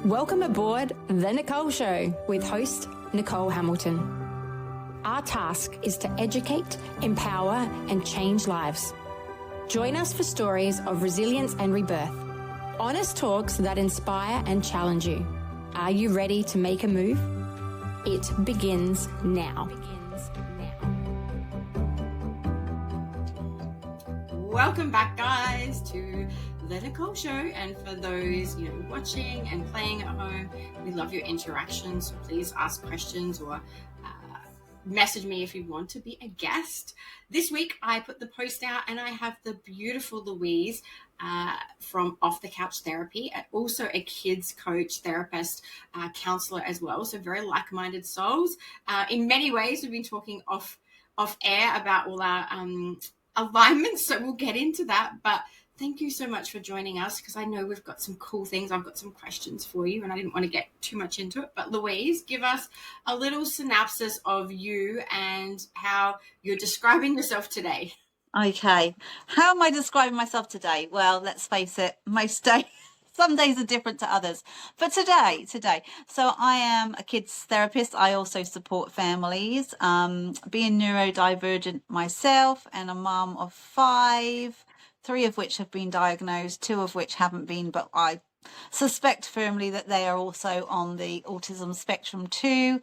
Welcome aboard The Nichole Show with host Nichole Hamilton. Our task is to educate, empower, and change lives. Join us for stories of resilience and rebirth. Honest talks that inspire and challenge you. Are you ready to make a move? It begins now. Welcome back, guys, to The Nichole Show. And for those watching and playing at home, we love your interactions. So please ask questions or message me if you want to be a guest. This week I put the post out and I have the beautiful Louise from Off the Couch Therapy, and also a kids coach, therapist, counsellor as well. So very like-minded souls. In many ways, we've been talking off air about all our alignments, so we'll get into that. But thank you so much for joining us, because I know we've got some cool things. I've got some questions for you and I didn't want to get too much into it. But Louise, give us a little synopsis of you and how you're describing yourself today. Okay. How am I describing myself today? Well, let's face it, most days, some days are different to others. But today, so I am a kids therapist. I also support families, being neurodivergent myself, and a mum of 5, 3 of which have been diagnosed, 2 of which haven't been, but I suspect firmly that they are also on the autism spectrum too.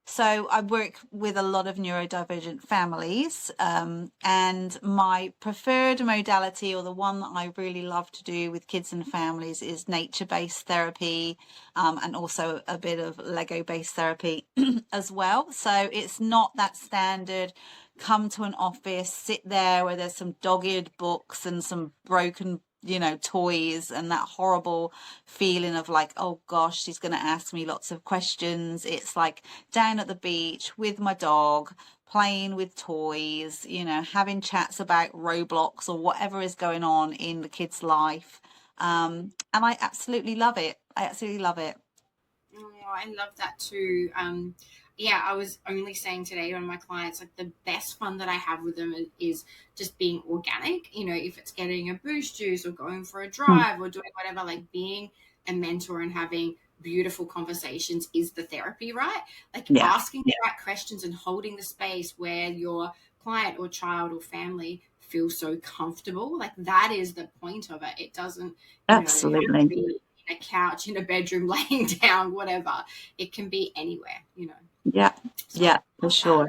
So I work with a lot of neurodivergent families, and my preferred modality, or the one that I really love to do with kids and families, is nature-based therapy, and also a bit of Lego-based therapy as well. So it's not that standard come to an office, sit there where there's some dog-eared books and some broken toys and that horrible feeling of like, oh gosh, she's going to ask me lots of questions. It's like down at the beach with my dog, playing with toys, having chats about Roblox or whatever is going on in the kid's life. And I absolutely love it. Oh, I love that too. I was only saying today on my clients, like, the best fun that I have with them is just being organic. If it's getting a boost juice or going for a drive or doing whatever, like being a mentor and having beautiful conversations is the therapy, right? Like asking the right questions and holding the space where your client or child or family feels so comfortable. Like, that is the point of it. It doesn't absolutely have to be a couch in a bedroom, laying down, whatever. It can be anywhere. For sure.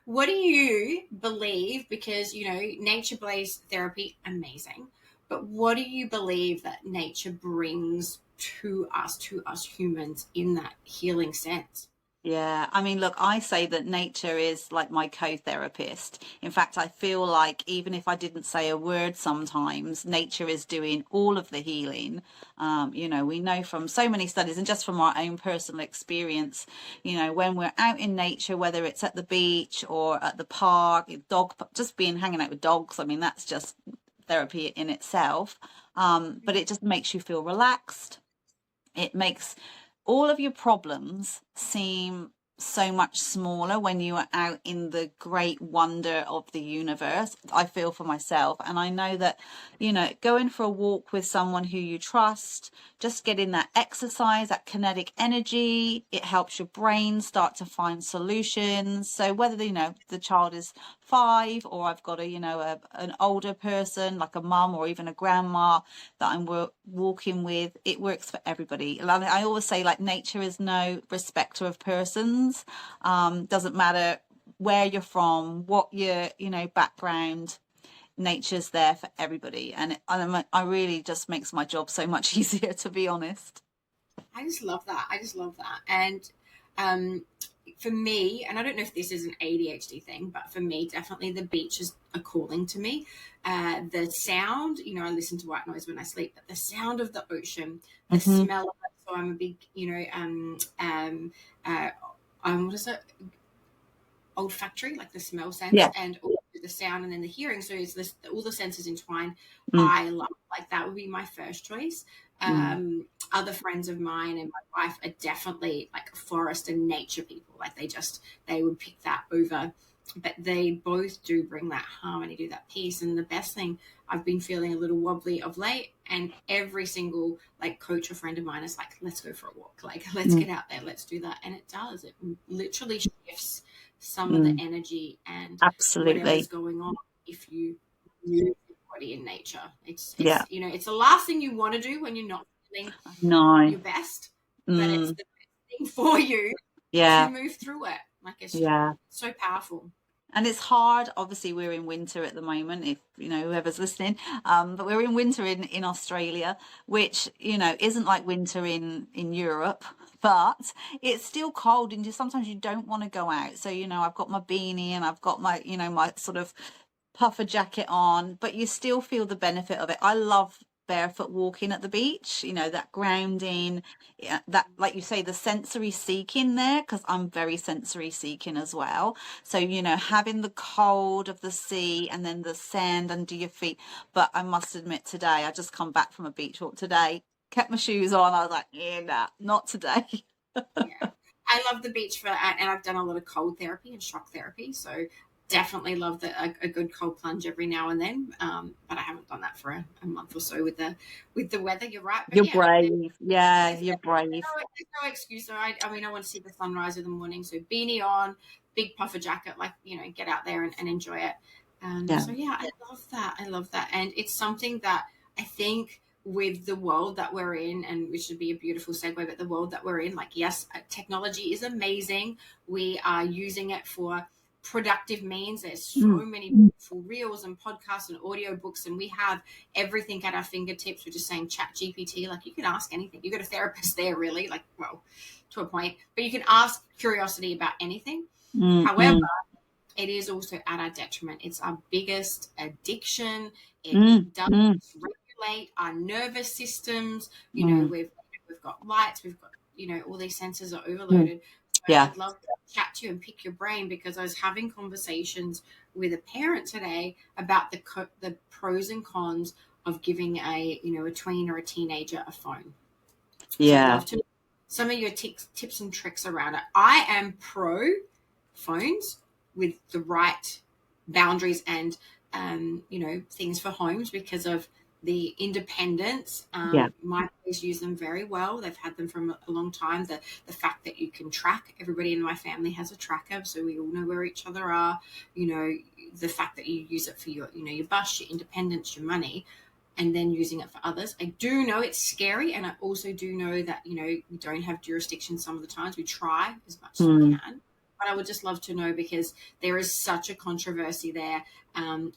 What do you believe? Because nature-based therapy, amazing, but what do you believe that nature brings to us humans in that healing sense? Yeah, I mean, look, I say that nature is like my co-therapist. In fact, I feel like even if I didn't say a word sometimes, nature is doing all of the healing. We know from so many studies and just from our own personal experience, when we're out in nature, whether it's at the beach or at the park, just hanging out with dogs, I mean, that's just therapy in itself. But it just makes you feel relaxed. It makes all of your problems seem so much smaller when you are out in the great wonder of the universe. I feel for myself, and I know that going for a walk with someone who you trust, just getting that exercise, that kinetic energy, it helps your brain start to find solutions. So whether the child is 5 or I've got an older person like a mum or even a grandma that I'm walking with, it works for everybody. I always say, like, nature is no respecter of persons. Doesn't matter where you're from, what your background, nature's there for everybody, and I really just makes my job so much easier, to be honest. I just love that. And for me, and I don't know if this is an ADHD thing, but for me, definitely the beach is a calling to me. The sound, I listen to white noise when I sleep, but the sound of the ocean, the smell of it. So I'm a big, what is it? Olfactory, like the smell sense, and all the sound, and then the hearing. So it's all the senses entwined. I love, like, that would be my first choice. Other friends of mine and my wife are definitely like forest and nature people. Like, they would pick that over but they both do bring that harmony, do that peace. And the best thing, I've been feeling a little wobbly of late, and every single like coach or friend of mine is like, let's go for a walk, like let's get out there, let's do that. And it does, it literally shifts some of the energy and whatever's Absolutely. going on if you move your body in nature. It's Yeah. you know, it's the last thing you want to do when you're not feeling No. your best, but it's the best thing for you to Yeah. move through it. Like it's Yeah. so powerful. And it's hard. Obviously, we're in winter at the moment, if you know whoever's listening. But we're in winter in Australia, which you know isn't like winter in Europe, but it's still cold, and just sometimes you don't want to go out. So you know, I've got my beanie and I've got my my sort of puffer jacket on, but you still feel the benefit of it. I love barefoot walking at the beach, that grounding, that, like you say, the sensory seeking there, because I'm very sensory seeking as well. So, having the cold of the sea and then the sand under your feet. But I must admit, today, I just come back from a beach walk today, kept my shoes on. I was like, yeah, nah, not today. Yeah. I love the beach and I've done a lot of cold therapy and shock therapy. So definitely love a good cold plunge every now and then. But I haven't done that for a month or so with the weather. You're right. But You're yeah, brave. Yeah, you're brave. there's no excuse. So I mean, I want to see the sunrise in the morning. So beanie on, big puffer jacket, like, get out there and enjoy it. Yeah. So yeah, I love that. I love that. And it's something that I think with the world that we're in, and which would be a beautiful segue, but the world that we're in, like, yes, technology is amazing. We are using it for productive means. There's so many beautiful reels and podcasts and audio books, and we have everything at our fingertips. We're just saying chat GPT, like you can ask anything. You've got a therapist there, really, like, well, to a point, but you can ask curiosity about anything. However, it is also at our detriment. It's our biggest addiction. It does regulate our nervous systems. We've got lights, we've got, all these senses are overloaded. So Yeah. I'd love to chat to you and pick your brain, because I was having conversations with a parent today about the pros and cons of giving a tween or a teenager a phone. Yeah. So I'd love to know some of your tips and tricks around it. I am pro phones with the right boundaries and things for homes, because of the independence. My boys use them very well. They've had them for a long time. The fact that you can track, everybody in my family has a tracker, so we all know where each other are. The fact that you use it for your your bus, your independence, your money, and then using it for others. I do know it's scary, and I also do know that we don't have jurisdiction some of the times. We try as much as we can. But I would just love to know, because there is such a controversy there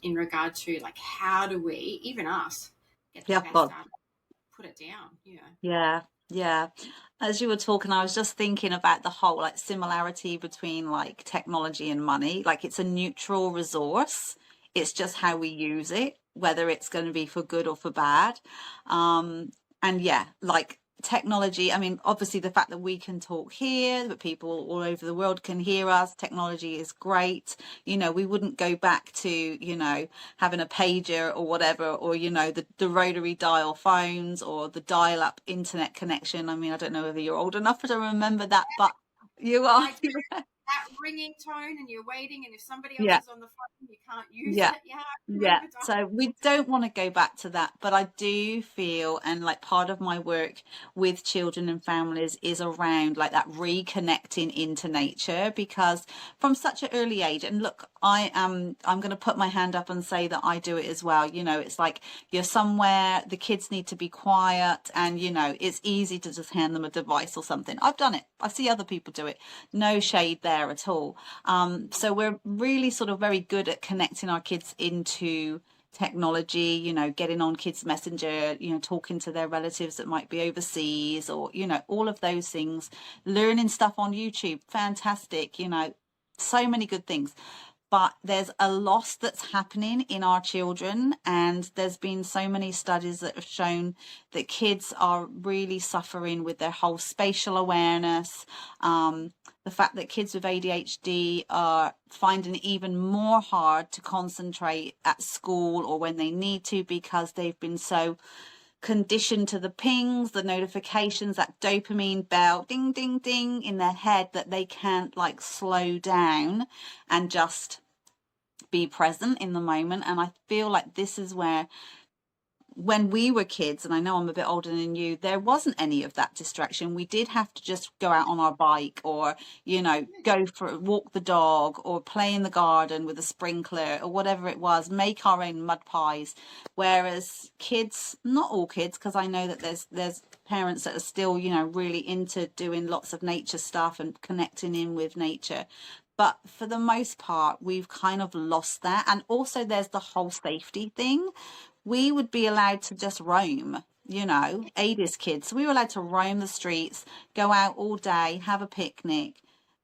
in regard to, like, how do we, even us, get the best out of it, put it down? Yeah. As you were talking, I was just thinking about the whole like similarity between like technology and money. Like, it's a neutral resource. It's just how we use it, whether it's going to be for good or for bad. And yeah, like technology, I mean, obviously the fact that we can talk here, that people all over the world can hear us, technology is great. We wouldn't go back to, having a pager or whatever, or, the rotary dial phones or the dial-up internet connection. I mean, I don't know whether you're old enough to remember that, but you are. That ringing tone, and you're waiting, and if somebody else is on the phone, you can't use it. Yeah. So we don't want to go back to that, but I do feel, and like part of my work with children and families is around like that reconnecting into nature, because from such an early age, and look, I'm going to put my hand up and say that I do it as well. It's like you're somewhere, the kids need to be quiet, and it's easy to just hand them a device or something. I've done it. I see other people do it. No shade there at all. So we're really sort of very good at connecting our kids into technology, getting on kids messenger, talking to their relatives that might be overseas, or all of those things, learning stuff on YouTube, fantastic, so many good things. But there's a loss that's happening in our children, and there's been so many studies that have shown that kids are really suffering with their whole spatial awareness. The fact that kids with ADHD are finding it even more hard to concentrate at school or when they need to, because they've been so conditioned to the pings, the notifications, that dopamine bell, ding, ding, ding in their head, that they can't like slow down and just be present in the moment. And I feel like this is where, when we were kids, and I know I'm a bit older than you, there wasn't any of that distraction. We did have to just go out on our bike, or, you know, go for walk the dog, or play in the garden with a sprinkler, or whatever it was, make our own mud pies. Whereas kids, not all kids, because I know that there's parents that are still, you know, really into doing lots of nature stuff and connecting in with nature. But for the most part, we've kind of lost that. And also there's the whole safety thing. We would be allowed to just roam, you know, Ada's kids. So we were allowed to roam the streets, go out all day, have a picnic.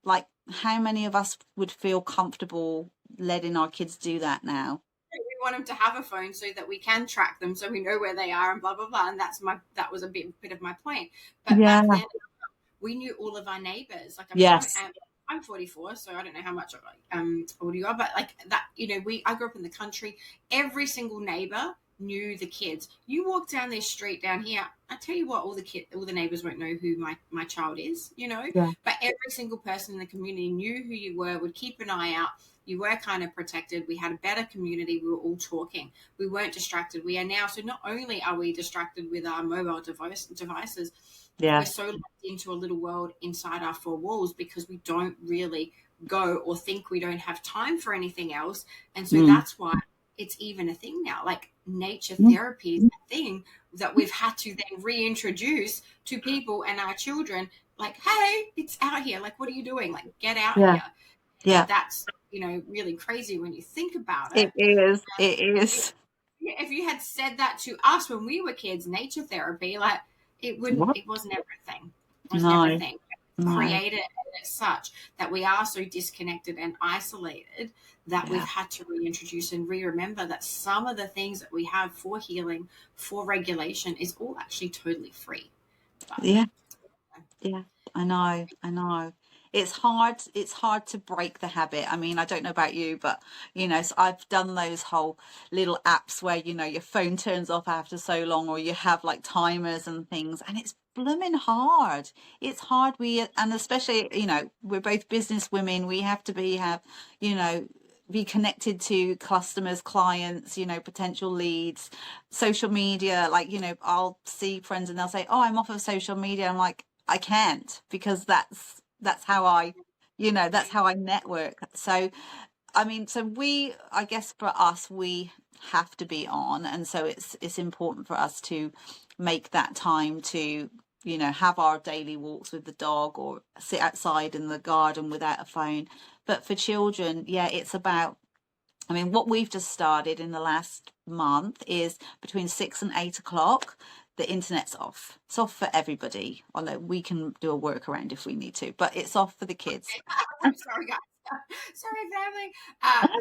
Like, how many of us would feel comfortable letting our kids do that now? We want them to have a phone so that we can track them, so we know where they are and blah blah blah. And that was a bit of my point. But Yeah. back then, we knew all of our neighbors. Like, I mean, Yes. I'm 44, so I don't know how much old you are, but like that, you know, I grew up in the country. Every single neighbor knew the kids. You walk down this street down here, I tell you what, all the neighbors won't know who my child is, you know. Yeah. But every single person in the community knew who you were, would keep an eye out. You were kind of protected. We had a better community. We were all talking. We weren't distracted. We are now. So not only are we distracted with our mobile devices, Yeah. we're so locked into a little world inside our four walls because we don't really go, or think we don't have time for anything else. And so that's why it's even a thing now. Like, nature therapy is a thing that we've had to then reintroduce to people and our children. Like, hey, it's out here. Like, what are you doing? Like, get out Yeah. here. Yeah. And that's, you know, really crazy when you think about It it. is. It is. If you had said that to us when we were kids, nature therapy, like, it wasn't everything. It was No. never thing. No. Created as such that we are so disconnected and isolated that we've had to reintroduce and remember that some of the things that we have for healing, for regulation, is all actually totally free. But, Yeah. I know. It's hard to break the habit. I mean, I don't know about you, but, you know, so I've done those whole little apps where, you know, your phone turns off after so long, or you have like timers and things, and it's blooming hard. It's hard. And especially, you know, we're both business women. We have to you know, be connected to customers, clients, you know, potential leads, social media. Like, you know, I'll see friends and they'll say, oh, I'm off of social media. I'm like, I can't, because that's how I, you know, that's how I network. So, I mean, I guess for us, we have to be on. And so it's important for us to make that time to, you know, have our daily walks with the dog, or sit outside in the garden without a phone. But for children, yeah, it's about, I mean, what we've just started in the last month is between 6 and 8 o'clock, the internet's off. It's off for everybody, although we can do a workaround if we need to, but it's off for the kids. I'm sorry, guys. Sorry, family.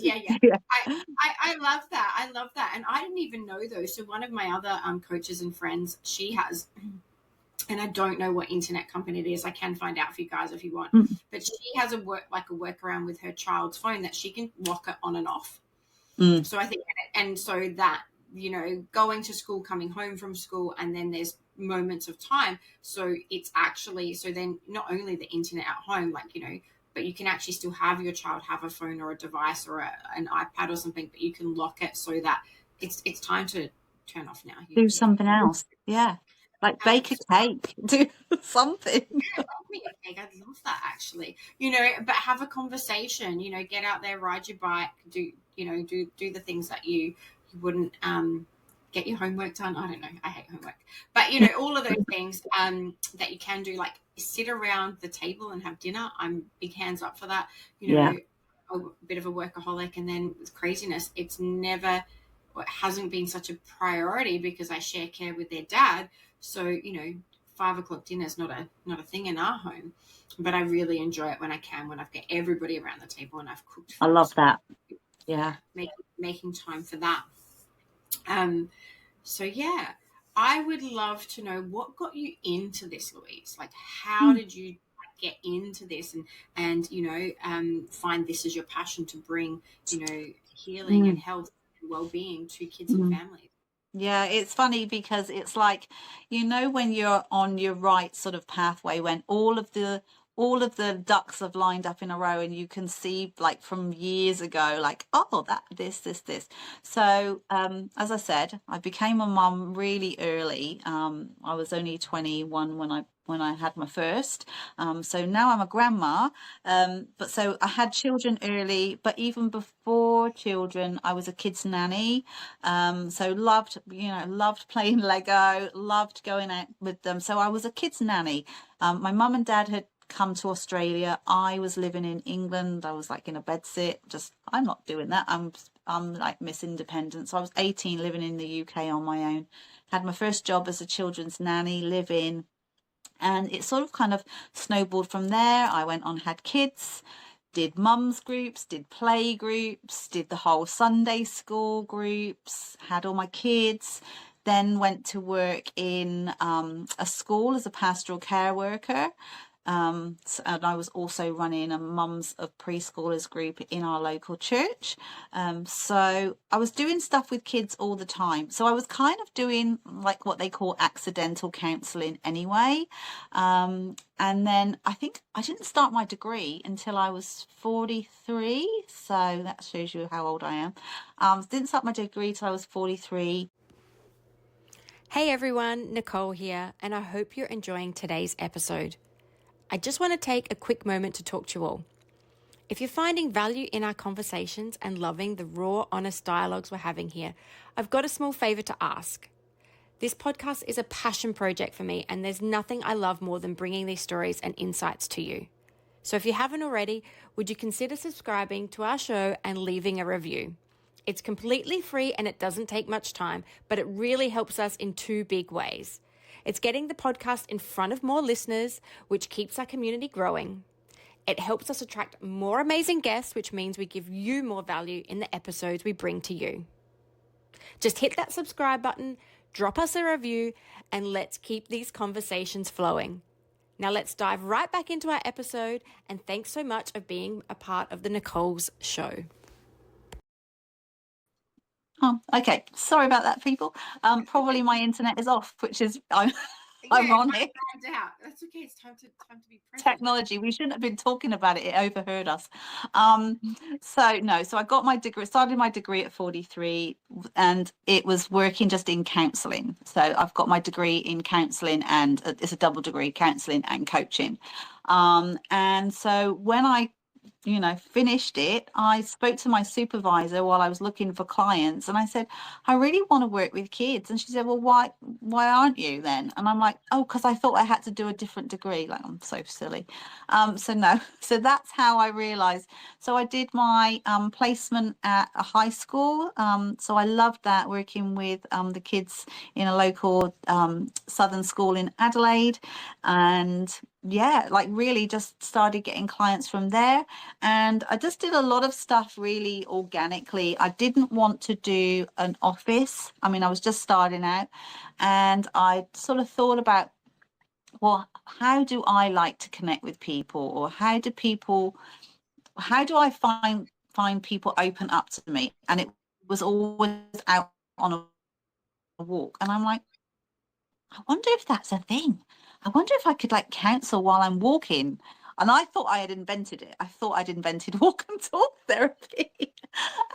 Yeah. Yeah. I love that. I love that. And I didn't even know those. So one of my other coaches and friends, she has, and I don't know what internet company it is. I can find out for you guys if you want. But she has a workaround with her child's phone that she can lock it on and off. So I think, and so that, you know, going to school, coming home from school, and then there's moments of time. So it's actually, so then not only the internet at home, like, you know, but you can actually still have your child have a phone or a device or an iPad or something, but you can lock it so that it's time to turn off now. Do something else. Yeah. Like bake a cake, do something. Me a cake. I'd love that, actually. You know, but have a conversation. You know, get out there, ride your bike, do the things that you wouldn't get your homework done. I don't know. I hate homework, but you know, all of those things that you can do, like sit around the table and have dinner. I'm big hands up for that. You know, a bit of a workaholic, and then with craziness, it hasn't been such a priority because I share care with their dad. So, you know, 5 o'clock dinner is not a thing in our home, but I really enjoy it when I can, when I've got everybody around the table and I've cooked food. I love that. Yeah. Making time for that. So yeah, I would love to know what got you into this, Louise. Like, how did you get into this and you know, find this as your passion to bring, you know, healing and health and well-being to kids and families? Yeah, it's funny because it's like, when you're on your right sort of pathway, when all of the ducks have lined up in a row and you can see like from years ago, like, oh, that this. So, as I said, I became a mum really early. I was only 21 when I had my first. So now I'm a grandma. But so I had children early, but even before children, I was a kid's nanny. So loved playing Lego, loved going out with them. So I was a kid's nanny. My mum and dad had come to Australia. I was living in England. I was like in a bedsit. Just, I'm not doing that. I'm like Miss Independent. So I was 18 living in the UK on my own. Had my first job as a children's nanny, live in, and it sort of kind of snowballed from there. I went on, had kids, did mums groups, did play groups, did the whole Sunday school groups, had all my kids, then went to work in a school as a pastoral care worker. And I was also running a mums of preschoolers group in our local church. So I was doing stuff with kids all the time. So I was kind of doing like what they call accidental counselling anyway. And then I think I didn't start my degree until I was 43. So that shows you how old I am. Didn't start my degree till I was 43. Hey everyone, Nichole here, and I hope you're enjoying today's episode. I just want to take a quick moment to talk to you all. If you're finding value in our conversations and loving the raw, honest dialogues we're having here, I've got a small favor to ask. This podcast is a passion project for me, and there's nothing I love more than bringing these stories and insights to you. So if you haven't already, would you consider subscribing to our show and leaving a review? It's completely free and it doesn't take much time, but it really helps us in two big ways. It's getting the podcast in front of more listeners, which keeps our community growing. It helps us attract more amazing guests, which means we give you more value in the episodes we bring to you. Just hit that subscribe button, drop us a review, and let's keep these conversations flowing. Now let's dive right back into our episode, and thanks so much for being a part of the Nichole's Show. Oh, okay. Sorry about that, people. Probably my internet is off, which is I'm on it. That's okay. It's time to be present. Technology. We shouldn't have been talking about it. It overheard us. So I got my degree, started my degree at 43, and it was working just in counselling. So I've got my degree in counselling, and it's a double degree, counselling and coaching. And so when I finished it, I spoke to my supervisor while I was looking for clients, and I said, I really want to work with kids. And she said, well, why aren't you then? And I'm like, oh, because I thought I had to do a different degree. Like, I'm so silly. So that's how I realized. So I did my placement at a high school. So I loved that, working with the kids in a local southern school in Adelaide. And yeah, like really just started getting clients from there. And I just did a lot of stuff really organically. I didn't want to do an office. I mean, I was just starting out, and I sort of thought about, well, how do I like to connect with people, or how do I find people open up to me? And it was always out on a walk. And I'm like, I wonder if that's a thing. I wonder if I could like counsel while I'm walking. And I thought I had invented it. I thought I'd invented walk and talk therapy.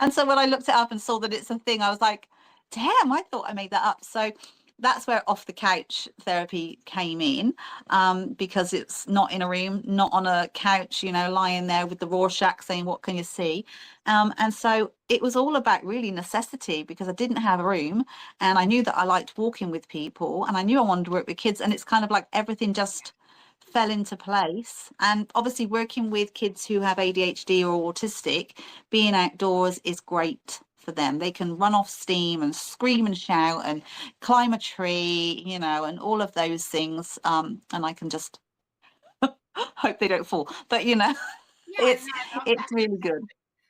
And so when I looked it up and saw that it's a thing, I was like, damn, I thought I made that up. So that's where off the couch therapy came in, because it's not in a room, not on a couch, lying there with the Rorschach saying, what can you see? And so it was all about really necessity, because I didn't have a room, and I knew that I liked walking with people, and I knew I wanted to work with kids. And it's kind of like everything just fell into place. And obviously working with kids who have ADHD or autistic, being outdoors is great for them. They can run off steam and scream and shout and climb a tree, and all of those things. And I can just hope they don't fall. But it's really good.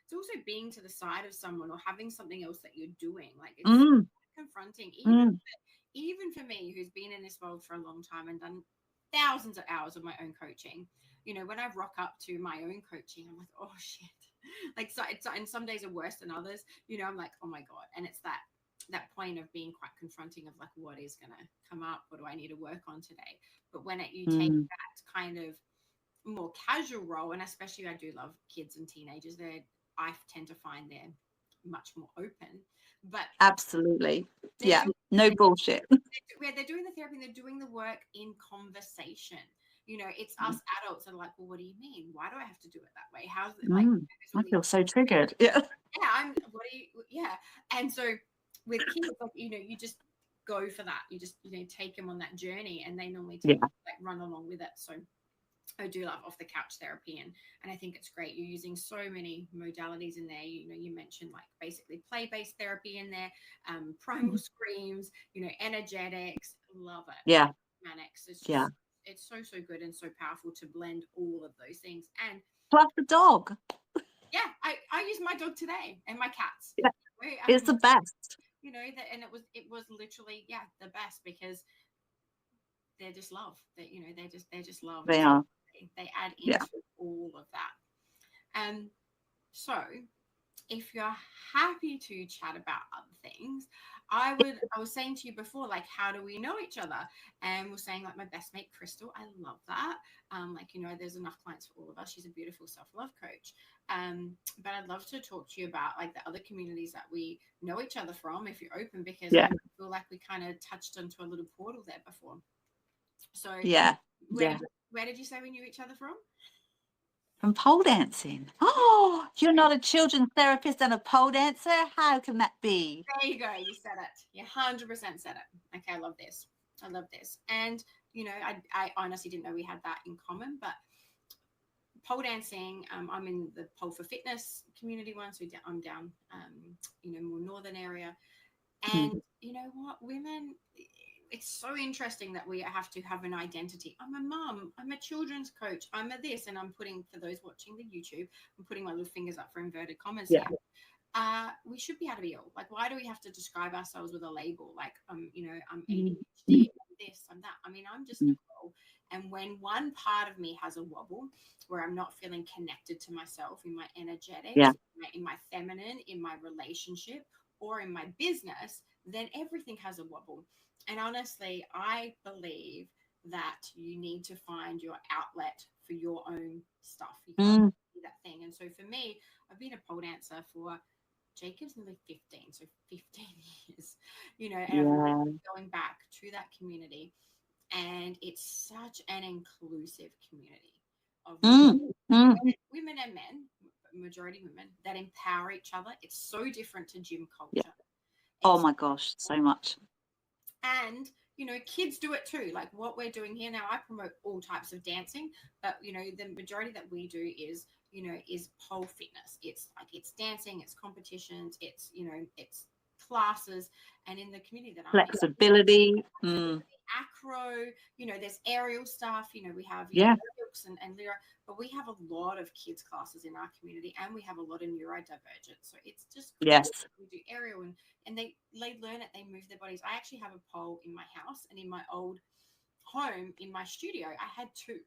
It's also being to the side of someone or having something else that you're doing. Like, it's confronting. Even for me, who's been in this world for a long time and done thousands of hours of my own coaching, when I rock up to my own coaching, I'm like, oh shit. Like, and some days are worse than others. I'm like, oh my God. And it's that that point of being quite confronting of like, what is going to come up? What do I need to work on today? But when you take that kind of more casual role, and especially I do love kids and teenagers, I tend to find they're much more open. But absolutely, yeah, doing, no bullshit. they're doing the therapy, they're doing the work in conversation. It's us adults that are like, well, what do you mean? Why do I have to do it that way? How's it like? I feel so triggered. Yeah. Yeah. And so with kids, like, you just go for that. You just, take them on that journey, and they normally run along with it. So I do love off the couch therapy, and I think it's great. You're using so many modalities in there. You mentioned like basically play-based therapy in there, primal screams, energetics. Love it. Yeah. Manics. It's just, it's so good and so powerful to blend all of those things. And plus the dog. Yeah, I use my dog today and my cats. Yeah. It's the best. And it was literally the best, because they're just love. They're just love. They are. They add into all of that. So if you're happy to chat about other things, I was saying to you before, like, how do we know each other? And we're saying like my best mate, Crystal. I love that. There's enough clients for all of us. She's a beautiful self-love coach. But I'd love to talk to you about like the other communities that we know each other from, if you're open, because I feel like we kind of touched onto a little portal there before. So where did you say we knew each other from? From pole dancing. Oh, you're not a children's therapist and a pole dancer? How can that be? There you go. You said it. You 100% said it. Okay, I love this. And, I honestly didn't know we had that in common, but pole dancing, I'm in the pole for fitness community one, so I'm down, more northern area. And you know what, women, it's so interesting that we have to have an identity. I'm a mum, I'm a children's coach, I'm a this, and I'm putting, for those watching the YouTube, I'm putting my little fingers up for inverted commas here. We should be able to be all. Like, why do we have to describe ourselves with a label? Like, I'm ADHD, I'm this, I'm that. I mean, I'm just Nichole. And when one part of me has a wobble, where I'm not feeling connected to myself in my energetics, in my feminine, in my relationship, or in my business, then everything has a wobble. And honestly, I believe that you need to find your outlet for your own stuff. You can't do that thing. And so for me, I've been a pole dancer for Jacob's nearly 15, so 15 years, and I'm going back to that community. And it's such an inclusive community of women and men, majority women, that empower each other. It's so different to gym culture. Oh my gosh, so much. And kids do it too. Like what we're doing here now, I promote all types of dancing, but the majority that we do is pole fitness. It's dancing, it's competitions, it's classes, and in the community that I'm flexibility, acro, there's aerial stuff, we have hooks and lyra, but we have a lot of kids classes in our community, and we have a lot of neurodivergent. So it's just we do aerial, and they learn it, they move their bodies. I actually have a pole in my house, and in my old home in my studio I had two.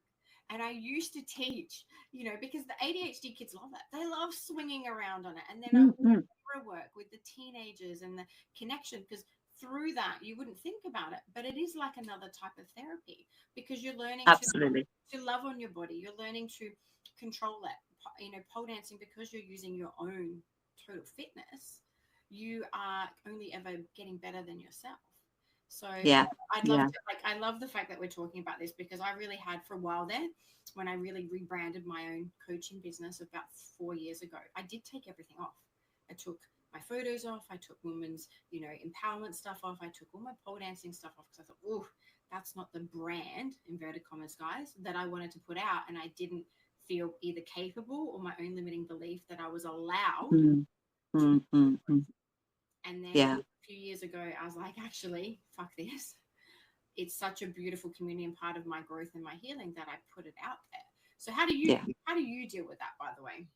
And I used to teach, because the ADHD kids love it. They love swinging around on it. And then I work with the teenagers and the connection, because through that, you wouldn't think about it, but it is like another type of therapy, because you're learning to love on your body. You're learning to control it. Pole dancing, because you're using your own total fitness, you are only ever getting better than yourself. So I'd love to, I love the fact that we're talking about this, because I really had for a while there, when I really rebranded my own coaching business about 4 years ago, I did take everything off. I took my photos off. I took women's, empowerment stuff off. I took all my pole dancing stuff off, because I thought, oh, that's not the brand, inverted commas, guys, that I wanted to put out. And I didn't feel either capable or my own limiting belief that I was allowed. And then a few years ago, I was like, actually, fuck this. It's such a beautiful community and part of my growth and my healing that I put it out there. So how do you deal with that, by the way?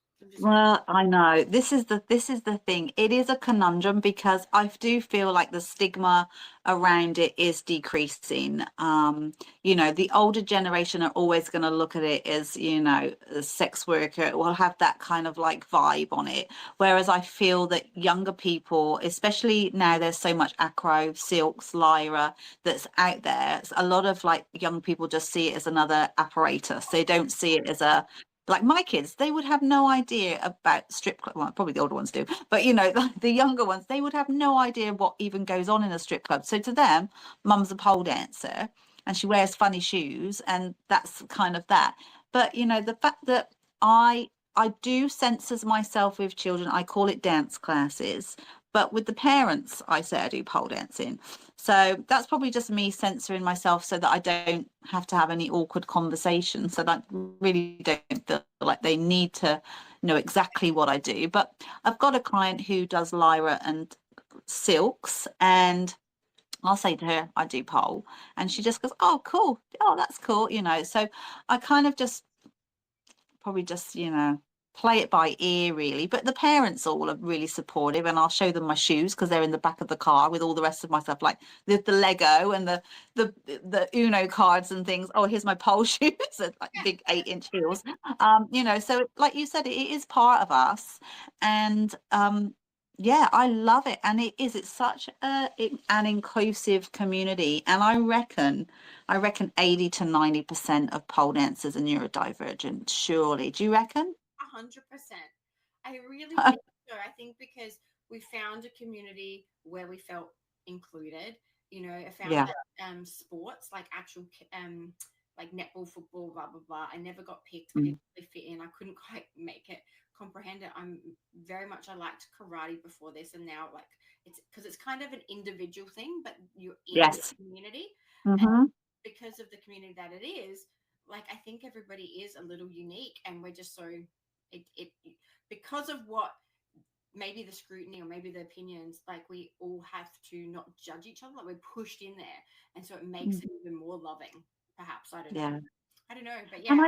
Well, I know this is the thing. It is a conundrum because I do feel like the stigma around it is decreasing. The older generation are always going to look at it as, a sex worker. It will have that kind of like vibe on it. Whereas I feel that younger people, especially now there's so much acro, silks, lyra that's out there. A lot of like young people just see it as another apparatus. They don't see it as a like my kids, they would have no idea about strip club. Well, probably the older ones do, but the younger ones, they would have no idea what even goes on in a strip club. So to them, mum's a pole dancer and she wears funny shoes, and that's kind of that. But the fact that I do censors myself with children, I call it dance classes. But with the parents, I say I do pole dancing. So that's probably just me censoring myself so that I don't have to have any awkward conversations. So that really don't feel like they need to know exactly what I do. But I've got a client who does lyra and silks, and I'll say to her, I do pole. And she just goes, oh, cool. Oh, that's cool. So I kind of just probably just play it by ear really, but the parents all are really supportive, and I'll show them my shoes because they're in the back of the car with all the rest of my stuff, like the Lego and the Uno cards and things. Oh, here's my pole shoes and like big 8-inch heels. So like you said, it is part of us. And yeah, I love it. And it's such an inclusive community. And I reckon 80 to 90% of pole dancers are neurodivergent, surely. Do you reckon? 100%. I really think so. I think because we found a community where we felt included. I found Yeah. that sports, like actual like netball, football, blah blah blah, I never got picked. I Mm. didn't really fit in. I couldn't quite make it, comprehend it. I liked karate before this, and now like it's because it's kind of an individual thing, but you're in the Yes. community, and Mm-hmm. because of the community that it is, like I think everybody is a little unique, and we're just so it because of what maybe the scrutiny or maybe the opinions, like we all have to not judge each other, like we're pushed in there, and so it makes it even more loving, perhaps. Yeah. I don't know, but And yeah.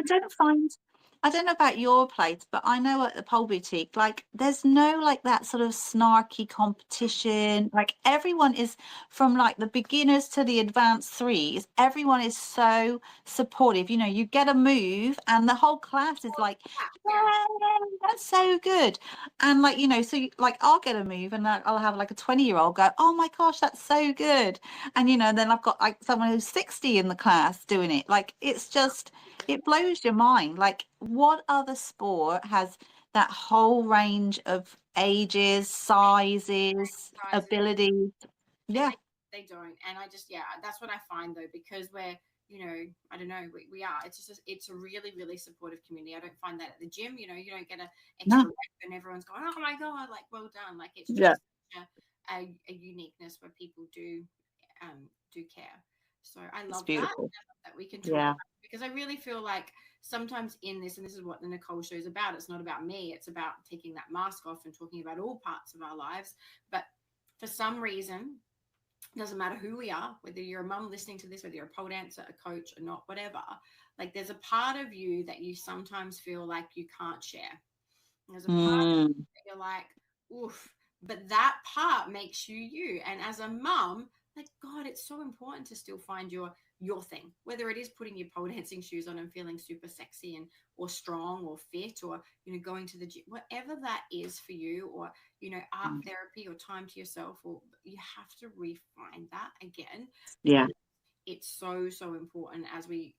I don't know about your place, but I know at the pole boutique, like there's no like that sort of snarky competition. Like everyone is, from like the beginners to the advanced threes, everyone is so supportive. You get a move and the whole class is like, Yeah, "Yay, that's so good." And like, so like I'll get a move and I'll have like a 20-year-old go, oh my gosh, that's so good. And then I've got like someone who's 60 in the class doing it. Like it's just, it blows your mind. Like, what other sport has that whole range of ages, sizes, guys, abilities? and Yeah. they don't, and I just, yeah, that's what I find though, because we're, I don't know, we are, it's a really really supportive community. I don't find that at the gym. You don't get a extra No. rep and everyone's going, oh my god, like well done. Like it's Yeah. just a uniqueness where people do care. So I It's love that. I beautiful. love that we can talk Yeah. about it, because I really feel like sometimes in this, and this is what the Nichole Show is about, it's not about me, it's about taking that mask off and talking about all parts of our lives. But for some reason, doesn't matter who we are, whether you're a mum listening to this, whether you're a pole dancer, a coach, or not, whatever, like there's a part of you that you sometimes feel like you can't share. There's a part of you Mm. that you're like, oof, but that part makes you you. And as a mum, like God, it's so important to still find your thing, whether it is putting your pole dancing shoes on and feeling super sexy and or strong or fit, or going to the gym, whatever that is for you, or art Mm. therapy or time to yourself, or you have to refine that again, Yeah. because it's so so important as we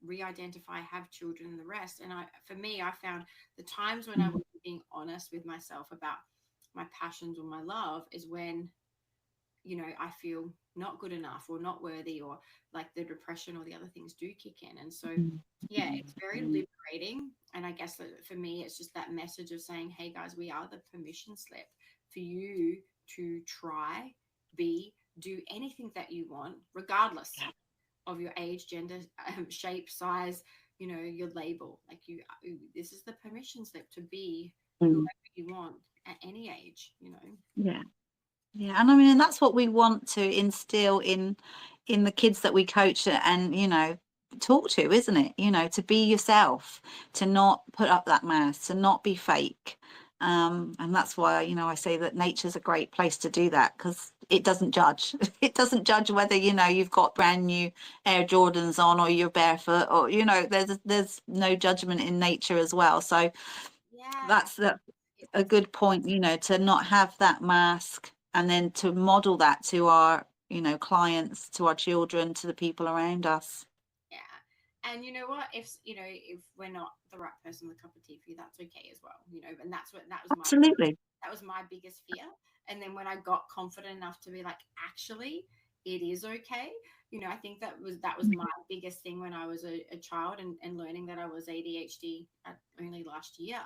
re-identify, have children and the rest. And for me, I found the times when I Mm. was being honest with myself about my passions or my love is when I feel not good enough or not worthy, or like the depression or the other things do kick in. And so Mm. yeah, it's very Mm. liberating. And I guess that for me, it's just that message of saying, hey guys, we are the permission slip for you to try, be, do anything that you want, regardless of your age, gender, shape, size, your label. Like this is the permission slip to be whoever Mm. you want at any age. Yeah. Yeah, and I mean, and that's what we want to instill in the kids that we coach, and talk to, isn't it? You know, to be yourself, to not put up that mask, to not be fake. And that's why, you know, I say that nature's a great place to do that, because it doesn't judge. It doesn't judge whether, you know, you've got brand new Air Jordans on or you're barefoot, or, you know, there's no judgment in nature as well. So Yeah. that's a good point, you know, to not have that mask, and then to model that to our, you know, clients, to our children, to the people around us. Yeah. And you know what? If we're not the right person with a cup of tea for you, that's okay as well. And Absolutely. that was my biggest fear. And then when I got confident enough to be like, actually, it is okay. I think that was my biggest thing when I was a child, and learning that I was ADHD only last year.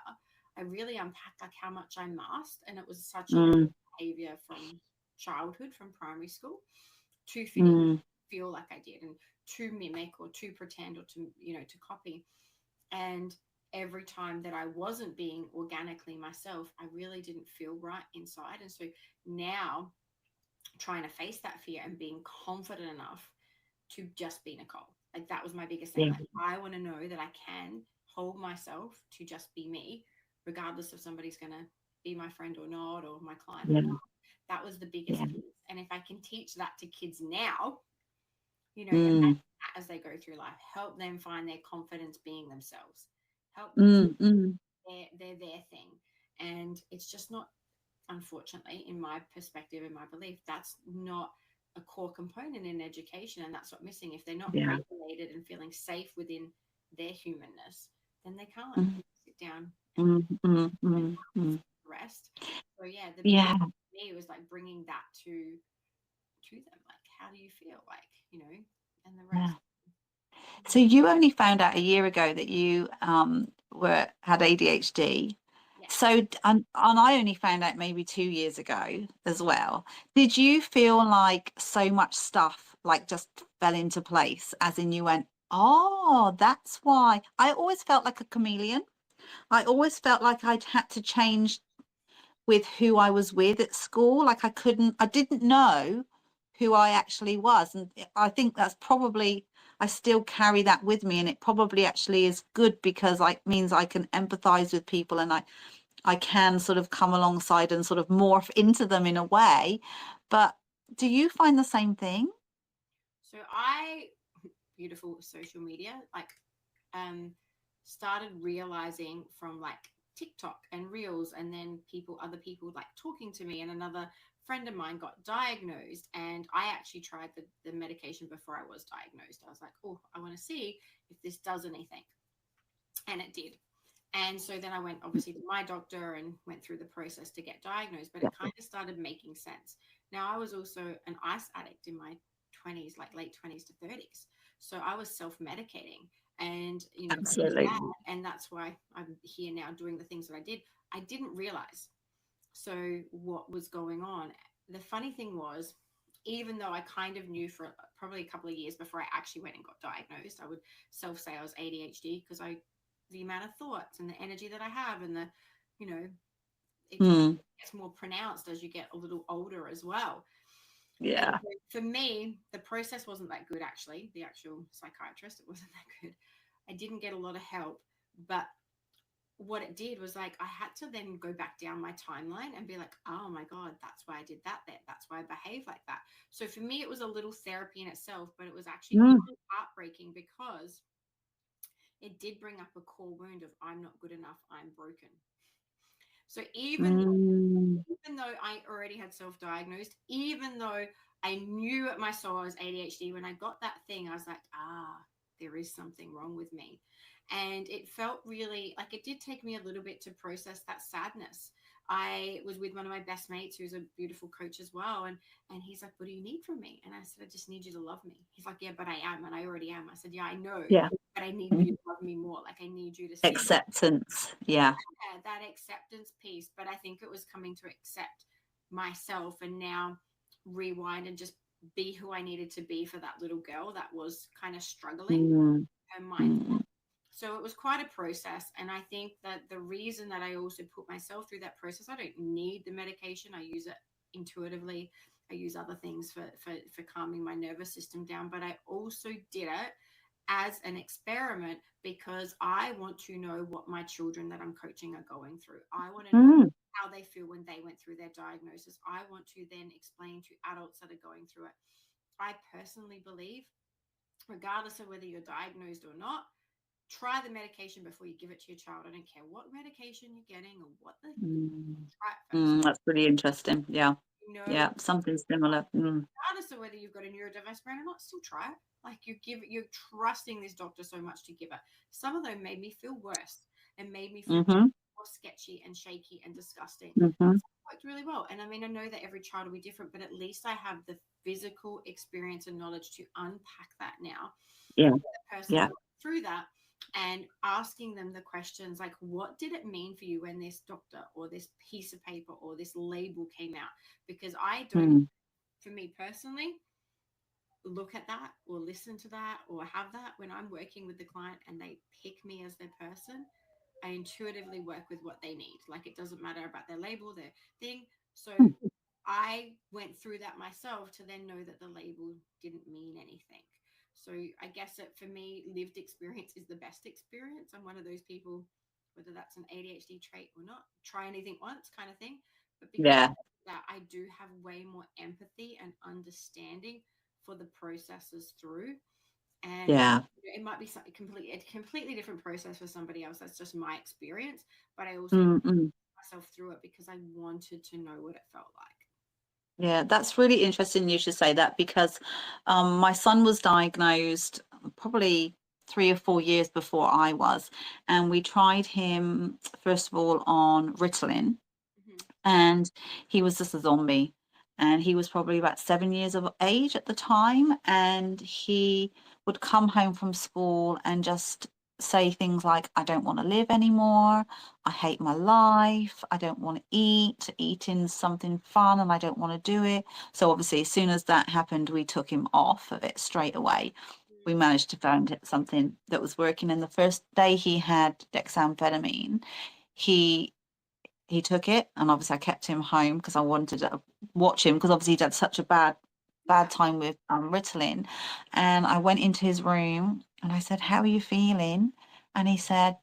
I really unpacked like how much I masked, and it was such a Mm, behavior from childhood, from primary school, to fit in, mm, feel like I did, and to mimic or to pretend or to copy. And every time that I wasn't being organically myself, I really didn't feel right inside. And so now, trying to face that fear and being confident enough to just be Nichole. Like, that was my biggest thing. yeah, Like, I want to know that I can hold myself to just be me, regardless if somebody's going to be my friend or not, or my client or yeah, not. That was the biggest yeah. piece. And if I can teach that to kids now, Mm, as they go through life, help them find their confidence being themselves, help them mm, mm, their thing. And it's just not, unfortunately, in my perspective, in my belief, that's not a core component in education, and that's what missing. If they're not yeah. regulated and feeling safe within their humanness, then they can't Mm, sit down and mm, mm, mm, mm. rest. So yeah, the biggest Yeah. thing for me was like bringing that to them. Like, how do you feel? Like, and the Yeah. rest. So you only found out a year ago that you had ADHD. Yes. So and I only found out maybe 2 years ago as well. Did you feel like so much stuff like just fell into place, as in you went, oh, that's why? I always felt like a chameleon. I always felt like I'd had to change with who I was with at school. Like I didn't know who I actually was. And I think that's probably, I still carry that with me. And it probably actually is good, because it means I can empathize with people, and I can sort of come alongside and sort of morph into them in a way. But do you find the same thing? So beautiful social media, like, um, started realizing from like TikTok and Reels, and then other people like talking to me, and another friend of mine got diagnosed, and I actually tried the medication before I was diagnosed. I was like, oh, I want to see if this does anything, and it did. And so then I went obviously to my doctor and went through the process to get diagnosed, but it kind of started making sense. Now, I was also an ice addict in my 20s, like late 20s to 30s. So I was self-medicating, and Absolutely. and that's why I'm here now doing the things that I did. I didn't realize so what was going on. The funny thing was, even though I kind of knew for probably a couple of years before I actually went and got diagnosed, I would self say I was ADHD, because the amount of thoughts and the energy that I have, and you know, it just Mm, gets more pronounced as you get a little older as well. And yeah. so for me, the process wasn't that good, actually. The actual psychiatrist, it wasn't that good. I didn't get a lot of help, but what it did was, like, I had to then go back down my timeline and be like, oh my God, that's why I did that then. That's why I behaved like that. So for me, it was a little therapy in itself, but it was actually Mm, really heartbreaking, because it did bring up a core wound of, I'm not good enough, I'm broken. So mm, even though I already had self-diagnosed, even though I knew at my soul I was ADHD, when I got that thing, I was like, there is something wrong with me. And it felt really like, it did take me a little bit to process that sadness. I was with one of my best mates, who's a beautiful coach as well. And he's like, what do you need from me? And I said, I just need you to love me. He's like, yeah, but I am. And I already am. I said, yeah, I know, yeah. but I need you to love me more. Like, I need you to see Acceptance. Yeah. that acceptance piece. But I think it was coming to accept myself, and now rewind and just be who I needed to be for that little girl that was kind of struggling Mm, her mindset. mm, So it was quite a process. And I think that the reason that I also put myself through that process, I don't need the medication. I use it intuitively. I use other things for calming my nervous system down. But I also did it as an experiment because I want to know what my children that I'm coaching are going through. I want to know Mm. how they feel when they went through their diagnosis. I want to then explain to adults that are going through it. I personally believe, regardless of whether you're diagnosed or not, try the medication before you give it to your child. I don't care what medication you're getting or what the Mm. try it first. That's really interesting. Yeah. You know, Yeah. Something similar. regardless of whether you've got a neurodiverse brain or not, still try it. Like you're trusting this doctor so much to give it. Some of them made me feel worse and made me feel Mm-hmm. more sketchy and shaky and disgusting. Mm-hmm. It worked really well. And I mean, I know that every child will be different, but at least I have the physical experience and knowledge to unpack that now. Yeah. The person Yeah. going through that and asking them the questions like, what did it mean for you when this doctor or this piece of paper or this label came out? Because I don't, Mm. for me personally, look at that or listen to that or have that when I'm working with the client and they pick me as their person. I intuitively work with what they need. Like it doesn't matter about their label, their thing. So I went through that myself to then know that the label didn't mean anything. So I guess that for me, lived experience is the best experience. I'm one of those people, whether that's an ADHD trait or not, try anything once kind of thing. But because Yeah. of that, I do have way more empathy and understanding for the processes through. And Yeah. it might be a completely different process for somebody else. That's just my experience. But I also Mm-mm. myself through it because I wanted to know what it felt like. Yeah, that's really interesting you should say that because my son was diagnosed probably 3 or 4 years before I was, and we tried him first of all on Ritalin, Mm-hmm. and he was just a zombie. And he was probably about 7 years of age at the time, and he would come home from school and just say things like, I don't want to live anymore. I hate my life. I don't want to eat. Eating's something fun and I don't want to do it. So obviously, as soon as that happened, we took him off of it straight away. We managed to find something that was working. And the first day he had dexamphetamine, he he took it, and obviously I kept him home because I wanted to watch him because obviously he'd had such a bad Yeah. time with Ritalin. And I went into his room and I said, how are you feeling? And he said,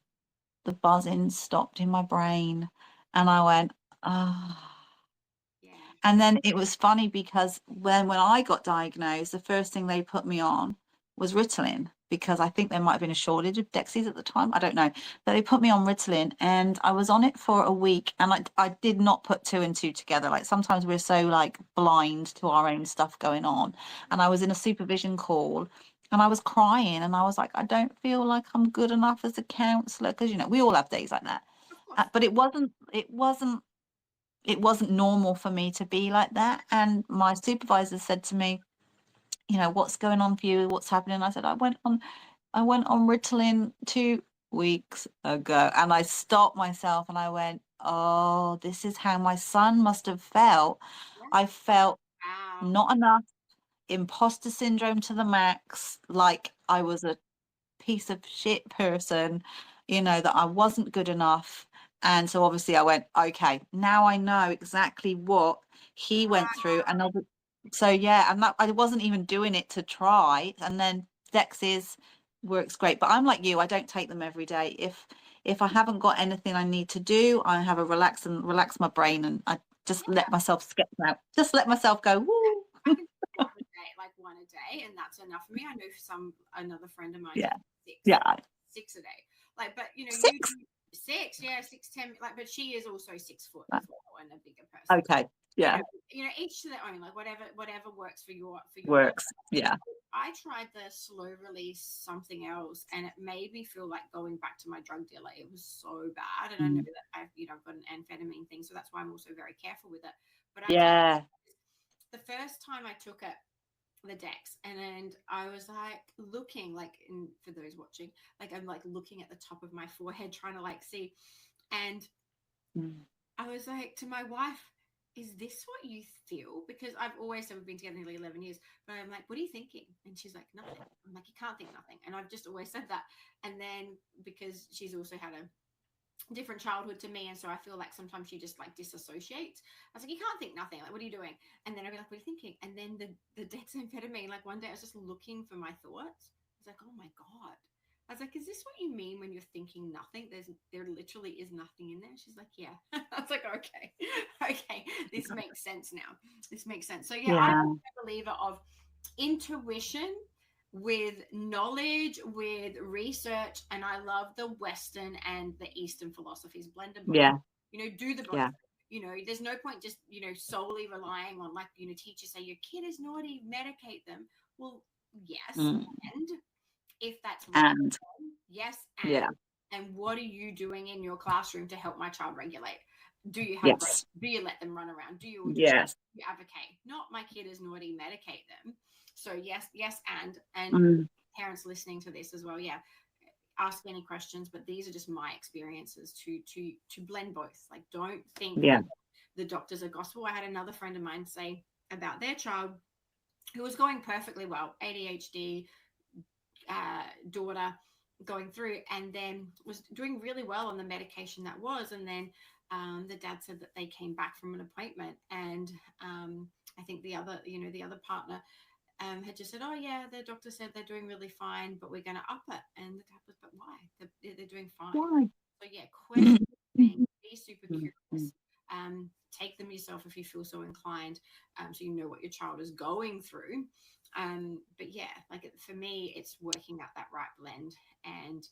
the buzzing stopped in my brain. And I went, ah. Yeah. And then it was funny because when I got diagnosed, the first thing they put me on was Ritalin because I think there might have been a shortage of Dexies at the time. I don't know. But they put me on Ritalin and I was on it for a week and I did not put two and two together. Like sometimes we're so like blind to our own stuff going on. And I was in a supervision call and I was crying and I was like, I don't feel like I'm good enough as a counselor because, we all have days like that. Of course. But it wasn't normal for me to be like that. And my supervisor said to me, what's going on for you? What's happening? I said, I went on Ritalin 2 weeks ago. And I stopped myself and I went, oh, this is how my son must have felt. Yeah. I felt Wow. not enough, imposter syndrome to the max, like I was a piece of shit person, that I wasn't good enough. And so obviously I went, okay, now I know exactly what he went through. And so, yeah, and that, I wasn't even doing it to try. And then Dex's works great. But I'm like you, I don't take them every day. If I haven't got anything I need to do, I have a relax my brain and I just let myself skip out. Just let myself go, woo. I can do one a day, like one a day, and that's enough for me. I know another friend of mine Yeah. can do Yeah. six a day. Like, but you do 6. six, yeah, 6, 10. Like, but she is also 6 foot Right. as well and a bigger person. Okay. Yeah. Each to their own. Like whatever works for your Works. Yeah. I tried the slow release something else, and it made me feel like going back to my drug dealer. It was so bad, and I know that I've got an amphetamine thing, so that's why I'm also very careful with it. But Yeah. the first time I took it, the Dex, and I was like looking, like, for those watching, like I'm like looking at the top of my forehead, trying to like see, and I was like to my wife, is this what you feel? Because we've been together nearly 11 years, but I'm like, what are you thinking? And she's like, nothing. I'm like, you can't think nothing. And I've just always said that. And then because she's also had a different childhood to me, and so I feel like sometimes she just like disassociates. I was like, you can't think nothing. Like, what are you doing? And then I'd be like, what are you thinking? And then the dexamphetamine, like one day I was just looking for my thoughts. I was like, oh my God. I was like, is this what you mean when you're thinking nothing? There literally is nothing in there. She's like, yeah. I was like, okay, okay, this makes sense now. This makes sense. So yeah, I'm a believer of intuition with knowledge, with research, and I love the Western and the Eastern philosophies. Blend them both. Yeah. Do the both. Yeah. There's no point just solely relying on, like, teachers say your kid is naughty, medicate them. Well, yes, and if that's right, And yes, and what are you doing in your classroom to help my child regulate? Do you have breaks? Do you let them run around? Do you advocate? Not my kid is naughty, medicate them. So yes, and parents listening to this as well, ask any questions, but these are just my experiences to blend both. Like, don't think that the doctors are gospel. I had another friend of mine say about their child who was going perfectly well, ADHD, daughter going through, and then was doing really well on the medication that was, and then the dad said that they came back from an appointment, and I think the other partner had just said, oh yeah, the doctor said they're doing really fine, but we're going to up it. And the dad was, but why? They're doing fine. Why? So yeah, question things, be super curious. Take them yourself if you feel so inclined, so you know what your child is going through. But yeah, like for me, it's working out that right blend. And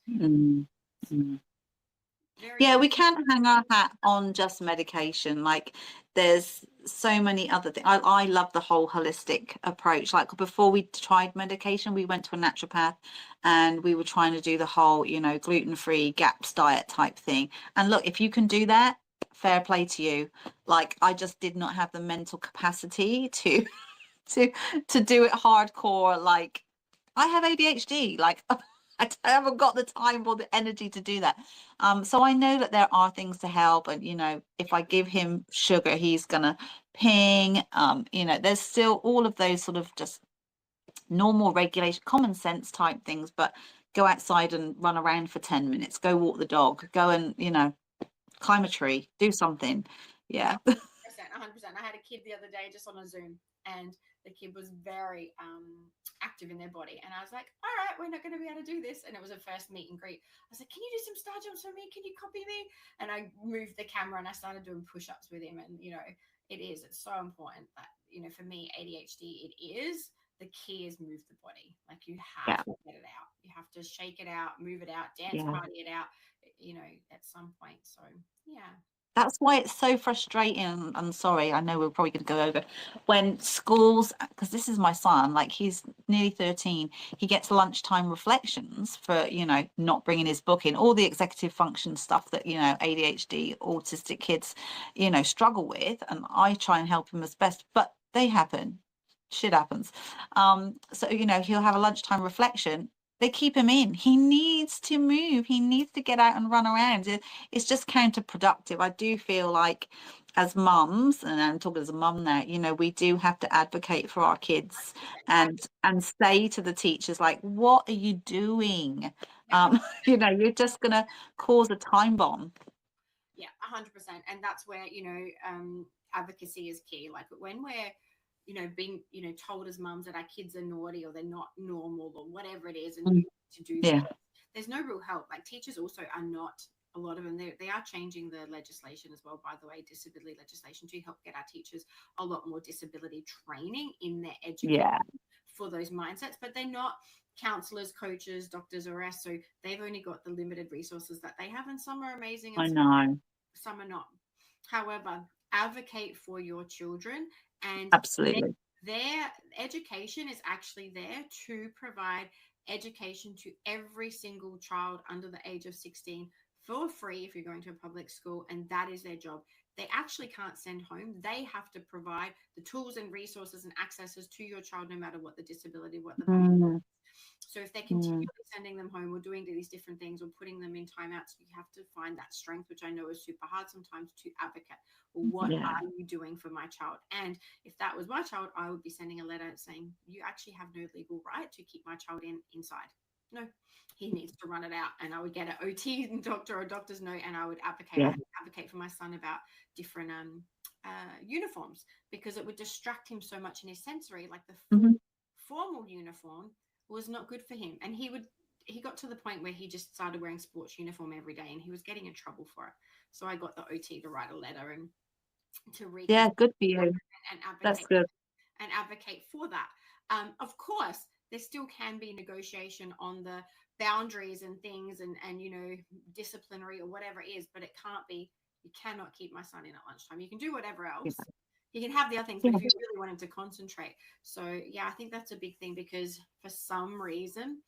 we can't hang our hat on just medication. Like, there's so many other things. I love the whole holistic approach. Like, before we tried medication, we went to a naturopath and we were trying to do the whole, gluten-free GAPS diet type thing. And look, if you can do that, fair play to you. Like, I just did not have the mental capacity to do it hardcore. Like, I have ADHD. Like, I haven't got the time or the energy to do that. So I know that there are things to help, and if I give him sugar, he's gonna ping. There's still all of those sort of just normal regulation, common sense type things. But go outside and run around for 10 minutes. Go walk the dog. Go and climb a tree. Do something. Yeah. 100%. I had a kid the other day just on a Zoom, and the kid was very active in their body. And I was like, all right, we're not going to be able to do this. And it was a first meet and greet. I was like, can you do some star jumps for me? Can you copy me? And I moved the camera and I started doing push-ups with him. And, it's so important that, for me, ADHD, the key is move the body. Like, you have to get it out. You have to shake it out, move it out, dance party it out, at some point. So, yeah. That's why it's so frustrating. I'm sorry, I know we're probably going to go over when schools, because this is my son, like, he's nearly 13. He gets lunchtime reflections for, not bringing his book in, all the executive function stuff that, ADHD, autistic kids, struggle with. And I try and help him as best, but they happen. Shit happens. So, he'll have a lunchtime reflection. They keep him in. He needs to move. He needs to get out and run around. It's just counterproductive. I do feel like, as mums, and I'm talking as a mum now, we do have to advocate for our kids and say to the teachers, like, what are you doing? You're just going to cause a time bomb. Yeah, 100%. And that's where, advocacy is key. Like, when we're being, told as mums that our kids are naughty or they're not normal or whatever it is, and you need to do this, there's no real help. Like, teachers also are not, a lot of them, they are changing the legislation as well, by the way, disability legislation, to help get our teachers a lot more disability training in their education for those mindsets. But they're not counselors, coaches, doctors, or us. So they've only got the limited resources that they have, and some are amazing and some are not. However, advocate for your children. And absolutely, their education is actually there to provide education to every single child under the age of 16 for free if you're going to a public school, and that is their job. They actually can't send home. They have to provide the tools and resources and accesses to your child, no matter what the disability, what the So if they're continually sending them home or doing these different things or putting them in timeouts, you have to find that strength, which I know is super hard sometimes, to advocate. Well, what are you doing for my child? And if that was my child, I would be sending a letter saying, you actually have no legal right to keep my child inside. No, he needs to run it out. And I would get an OT doctor or doctor's note, and I would advocate. I had to advocate for my son about different uniforms, because it would distract him so much in his sensory. Like, the formal uniform was not good for him. And he got to the point where he just started wearing sports uniform every day, and he was getting in trouble for it. So I got the OT to write a letter and to Yeah, reconsider good for you. and That's good. advocate for that. Of course, there still can be negotiation on the boundaries and things, and disciplinary or whatever it is, but it can't be. You cannot keep my son in at lunchtime. You can do whatever else. Yeah. You can have the other things, Yeah. but if you really want him to concentrate. So yeah, I think that's a big thing, because for some reason,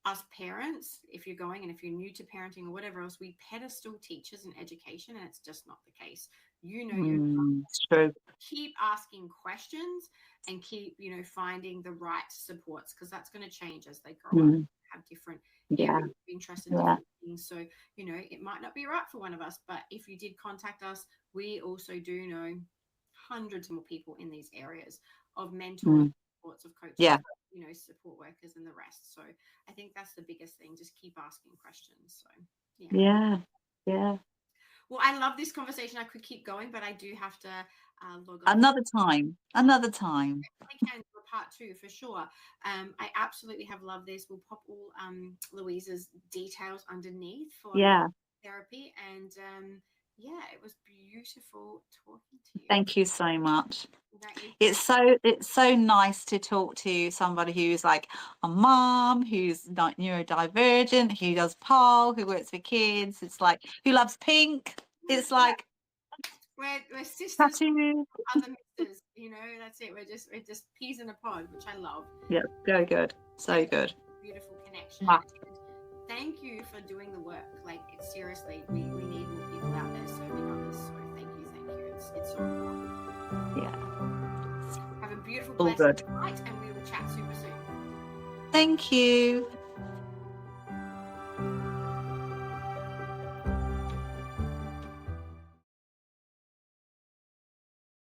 us parents, if you're new to parenting or whatever else, we pedestal teachers in education, and it's just not the case. It's true. Keep asking questions and keep finding the right supports, because that's going to change as they grow up, have different areas of interest in different things. So it might not be right for one of us, but if you did contact us, we also do know hundreds more people in these areas of mentors, supports, of coaches, support workers, and the rest. So I think that's the biggest thing. Just keep asking questions. So yeah. Well, I love this conversation. I could keep going, but I do have to log off. Another time. I can do a part 2 for sure. I absolutely have loved this. We'll pop all Louise's details underneath for therapy. And it was beautiful talking to you. Thank you so much. It's so nice to talk to somebody who's like a mom, who's not neurodivergent, who does PAL, who works with kids. It's like who loves pink. It's like we're sisters, tattoos. other misters. That's it. We're just peas in a pod, which I love. Yeah, very good. So good. Beautiful connection. Wow. Thank you for doing the work. Like, seriously, we need more people out there serving others. So thank you. It's so important. Yeah. Have a beautiful, blessed night, and we will chat super soon. Thank you.